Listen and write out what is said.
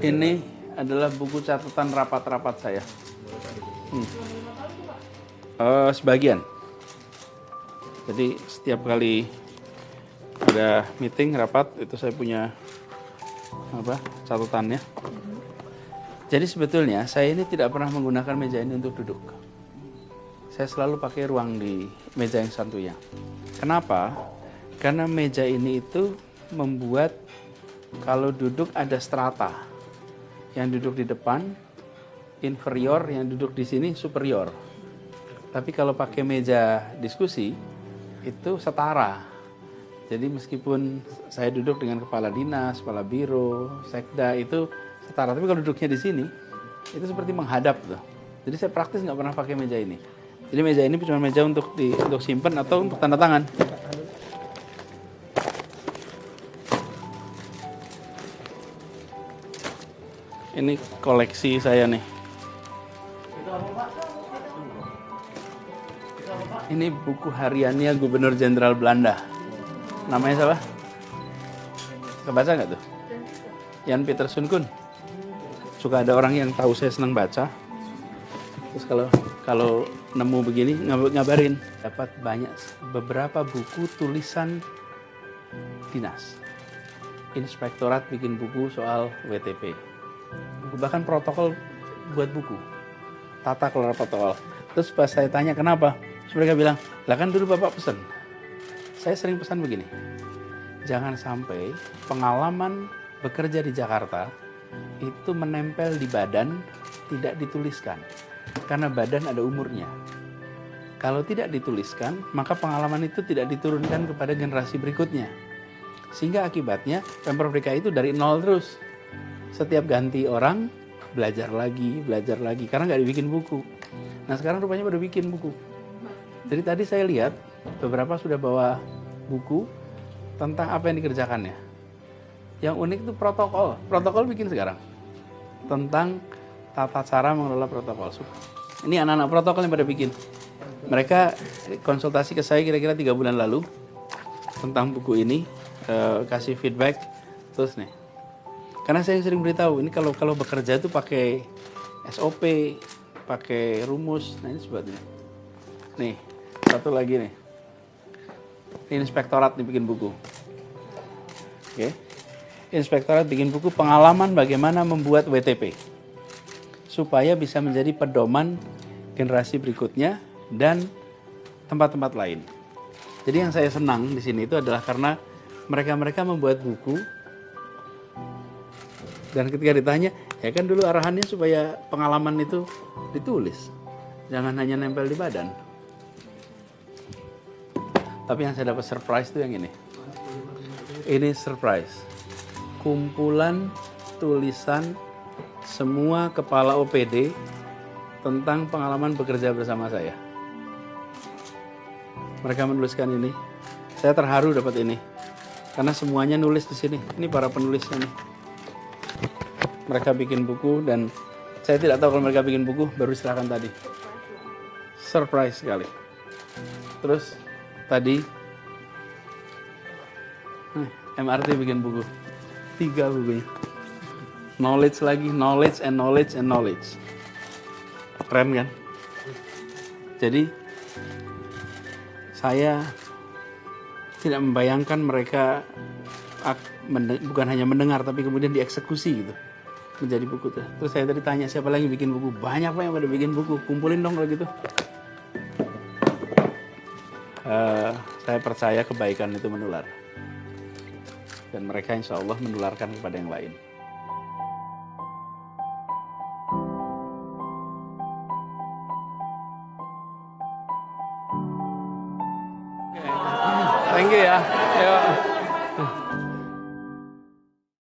Ini adalah buku catatan rapat-rapat saya. Sebagian. Jadi setiap kali ada meeting, rapat, itu saya punya catatannya. Jadi sebetulnya saya ini tidak pernah menggunakan meja ini untuk duduk. Saya selalu pakai ruang di meja yang satunya. Kenapa? Karena meja ini itu membuat kalau duduk ada strata. Yang duduk di depan inferior, yang duduk di sini superior. Tapi kalau pakai meja diskusi itu setara. Jadi meskipun saya duduk dengan kepala dinas, kepala biro, sekda itu setara. Tapi kalau duduknya di sini itu seperti menghadap tuh. Jadi saya praktis nggak pernah pakai meja ini. Jadi meja ini cuma meja untuk simpan atau untuk tanda tangan. Ini koleksi saya nih. Ini buku hariannya Gubernur Jenderal Belanda. Namanya siapa? Kebaca nggak tuh? Jan Pieter Soenkoen. Suka ada orang yang tahu saya senang baca. Terus kalau nemu begini ngabarin. Dapat beberapa buku tulisan dinas. Inspektorat bikin buku soal WTP. Bahkan protokol buat buku. Tata kelola protokol. Terus pas saya tanya kenapa? Terus mereka bilang, lah kan dulu Bapak pesan. Saya sering pesan begini. Jangan sampai pengalaman bekerja di Jakarta itu menempel di badan, tidak dituliskan. Karena badan ada umurnya. Kalau tidak dituliskan, maka pengalaman itu tidak diturunkan kepada generasi berikutnya. Sehingga akibatnya Pemprov DKI itu dari nol terus. Setiap ganti orang, belajar lagi, karena nggak dibikin buku. Nah sekarang rupanya baru bikin buku. Jadi tadi saya lihat, beberapa sudah bawa buku tentang apa yang dikerjakannya. Yang unik itu protokol bikin sekarang. Tentang tata cara mengelola protokol. Ini anak-anak protokol yang pada bikin. Mereka konsultasi ke saya kira-kira 3 bulan lalu, tentang buku ini, kasih feedback, terus nih. Karena saya sering beritahu, ini kalau bekerja itu pakai SOP, pakai rumus. Nah ini sebetulnya. Nih, satu lagi nih. Inspektorat dibikin buku. Oke. Inspektorat bikin buku pengalaman bagaimana membuat WTP. Supaya bisa menjadi pedoman generasi berikutnya dan tempat-tempat lain. Jadi yang saya senang di sini itu adalah karena mereka membuat buku. Dan ketika ditanya, ya kan dulu arahannya supaya pengalaman itu ditulis. Jangan hanya nempel di badan. Tapi yang saya dapat surprise itu yang ini. Ini surprise. Kumpulan tulisan semua kepala OPD tentang pengalaman bekerja bersama saya. Mereka menuliskan ini. Saya terharu dapat ini. Karena semuanya nulis di sini. Ini para penulisnya nih. Mereka bikin buku dan saya tidak tahu kalau mereka bikin buku, baru silakan tadi. Surprise sekali. Terus tadi MRT bikin buku. 3 bukunya. Knowledge lagi, knowledge and knowledge and knowledge. Keren kan? Jadi saya tidak membayangkan mereka bukan hanya mendengar tapi kemudian dieksekusi gitu. Menjadi buku tuh. Terus saya tadi tanya siapa lagi bikin buku. Banyak yang pada bikin buku. Kumpulin dong kalau gitu. Saya percaya kebaikan itu menular. Dan mereka insya Allah menularkan kepada yang lain. Thank you ya. Ayo.